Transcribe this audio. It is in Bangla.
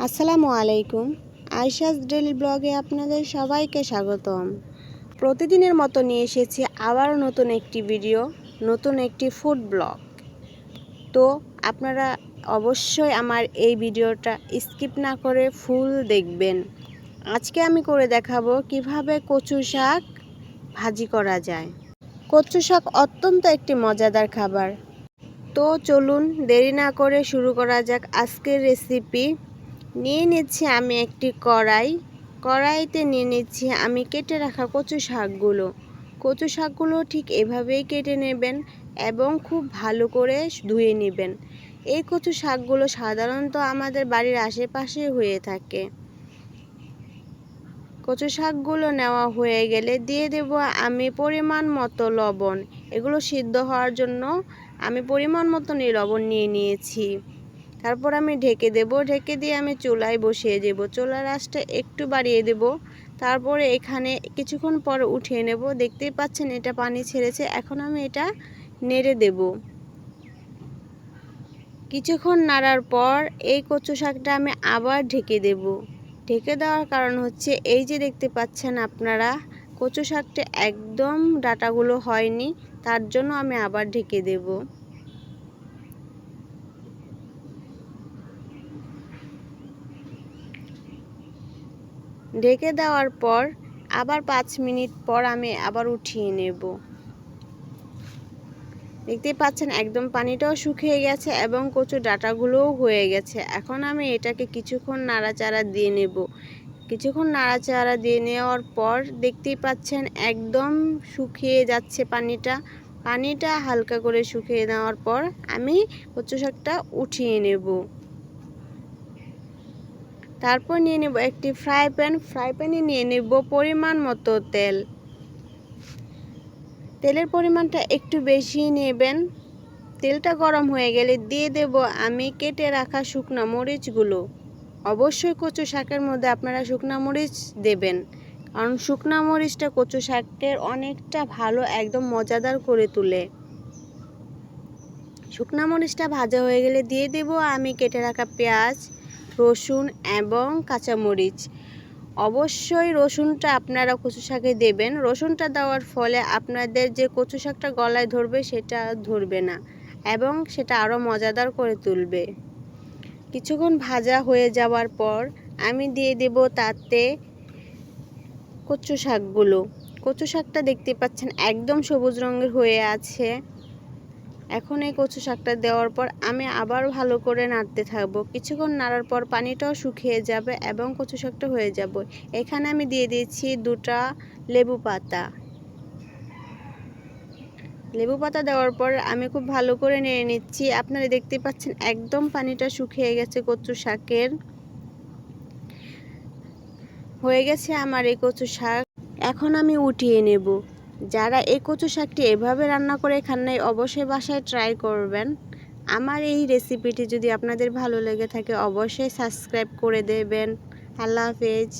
আসসালামু আলাইকুম। আয়শাস ডেইলি ব্লগে আপনাদের সবাইকে স্বাগতম। প্রতিদিনের মতো নিয়ে এসেছি আবার নতুন একটি ভিডিও, নতুন একটি ফুড ব্লগ। তো আপনারা অবশ্যই আমার এই ভিডিওটা স্কিপ না করে ফুল দেখবেন। আজকে আমি করে দেখাবো কিভাবে কচু শাক ভাজি করা যায়। কচু শাক অত্যন্ত একটি মজাদার খাবার। তো চলুন দেরি না করে শুরু করা যাক আজকের রেসিপি। নিয়ে নিচ্ছি আমি একটি কড়াইতে নিয়ে নিচ্ছি আমি কেটে রাখা কচু শাকগুলো ঠিক এভাবেই কেটে নেবেন এবং খুব ভালো করে ধুয়ে নেবেন। এই কচু শাকগুলো সাধারণত আমাদের বাড়ির আশেপাশে হয়ে থাকে। কচু শাকগুলো নেওয়া হয়ে গেলে দিয়ে দেব আমি পরিমাণ মতো লবণ। এগুলো সিদ্ধ হওয়ার জন্য আমি পরিমাণ মতো লবণ নিয়ে নিয়েছি। তারপর আমি ঢেকে দেব। ঢেকে দিয়ে আমি চুলায় বসিয়ে দেব। চুলার আঁচটা একটু বাড়িয়ে দেব। তারপরে এখানে কিছুক্ষণ পর উঠিয়ে নেব। দেখতেই পাচ্ছেন এটা পানি ছেড়েছে। এখন আমি এটা নেড়ে দেব। কিছুক্ষণ নাড়ার পর এই কচু শাকটা আমি আবার ঢেকে দেব। ঢেকে দেওয়ার কারণ হচ্ছে এই যে দেখতে পাচ্ছেন আপনারা কচু শাকটা একদম ডাঁটাগুলো হয়নি, তার জন্য আমি আবার ঢেকে দেব। ঢেকে দেওয়ার পর আবার 5 মিনিট পর আমি আবার উঠিয়ে নেব। দেখতেই পাচ্ছেন একদম পানিটাও শুকিয়ে গেছে এবং কচু ডাঁটাগুলোও হয়ে গেছে। এখন আমি এটাকে কিছুক্ষণ নাড়াচাড়া দিয়ে নেব। কিছুক্ষণ নাড়াচাড়া দিয়ে নেওয়ার পর দেখতেই পাচ্ছেন একদম শুকিয়ে যাচ্ছে পানিটা হালকা করে শুকিয়ে নেওয়ার পর আমি কচু শাকটা উঠিয়ে নেব। তারপর নিয়ে নেব একটি ফ্রাই প্যানে নিয়ে নেব পরিমাণ মতো তেল। তেলের পরিমাণটা একটু বেশি নেবেন। তেলটা গরম হয়ে গেলে দিয়ে দেব আমি কেটে রাখা শুকনো মরিচগুলো। অবশ্যই কচু শাকের মধ্যে আপনারা শুকনো মরিচ দেবেন, কারণ শুকনো মরিচটা কচু শাকের অনেকটা ভালো একদম মজাদার করে তোলে। শুকনো মরিচটা ভাজা হয়ে গেলে দিয়ে দেব আমি কেটে রাখা পেঁয়াজ, রসুন এবং কাঁচামরিচ। অবশ্যই রসুনটা আপনারা কচু শাকে দেবেন। রসুনটা দেওয়ার ফলে আপনাদের যে কচু শাকটা গলায় ধরবে সেটা ধরবে না এবং সেটা আরও মজাদার করে তুলবে। কিছুক্ষণ ভাজা হয়ে যাওয়ার পর আমি দিয়ে দেব তাতে কচু শাকটা দেখতে পাচ্ছেন একদম সবুজ রঙের হয়ে আছে। এখন এই কচু শাকটা দেওয়ার পর আমি আবার ভালো করে নাড়তে থাকবো। কিছুক্ষণ নাড়ার পর পানিটাও শুকিয়ে যাবে এবং কচু শাকটা হয়ে যাবে। এখানে আমি দিয়ে দিয়েছি 2টা লেবু পাতা দেওয়ার পর আমি খুব ভালো করে নেড়ে নিচ্ছি। আপনারা দেখতে পাচ্ছেন একদম পানিটা শুকিয়ে গেছে কচু শাকের। হয়ে গেছে আমার এই কচু শাক। এখন আমি উঠিয়ে নেব। যারা এই কচু শাকটি এভাবে রান্না করে খান নাই অবশ্যই বাসায় ট্রাই করবেন। আমার এই রেসিপিটি যদি আপনাদের ভালো লেগে থাকে অবশ্যই সাবস্ক্রাইব করে দেবেন। আল্লাহ হাফেজ।